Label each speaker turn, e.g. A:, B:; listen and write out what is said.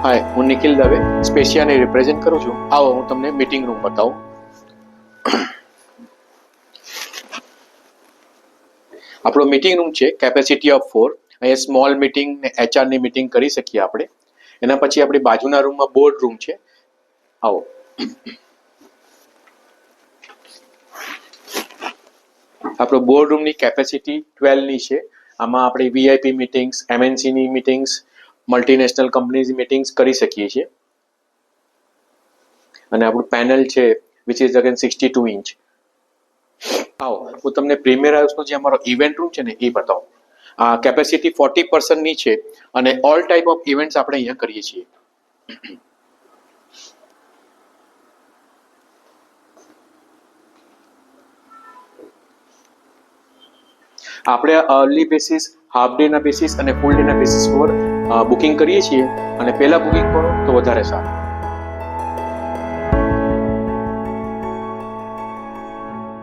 A: હાય, હું નિખિલ દવે સ્પેશિયાને રિપ્રેઝેન્ટ કરું છું. આવો હું તમને મીટિંગ રૂમ બતાવું. આપણો મીટિંગ રૂમ છે કેપેસિટી ઓફ 4. અહીંયા સ્મોલ મીટિંગ ને HR ની મીટિંગ કરી શકીએ આપણે. એના પછી આપણી બાજુના રૂમમાં બોર્ડ રૂમ છે. આવો. આપણો બોર્ડ રૂમની કેપેસિટી 12 ની છે. આમાં આપણે VIP મીટિંગ્સ, MNC ની મીટિંગ્સ, મલ્ટીનેશનલ કંપનીઝની મીટિંગ્સ કરી શકીએ છીએ. અને આપણું પેનલ છે વિચ ઇઝ અગેન 62 ઇંચ. આવો હું તમને પ્રીમિયર હાઉસનો જે અમારો ઇવેન્ટ રૂમ છે ને એ બતાવું. આ કેપેસિટી 40% ની છે અને ઓલ ટાઈપ ઓફ ઇવેન્ટ્સ આપણે અહીંયા કરીએ છીએ. આપણે અર્લી બેસિસ, હાફ ડે ના બેસિસ અને ફૂલ ડે ના બેસિસ પર બુકિંગ કરીએ છીએ અને પહેલા બુકિંગ કરો તો વધારે સારું.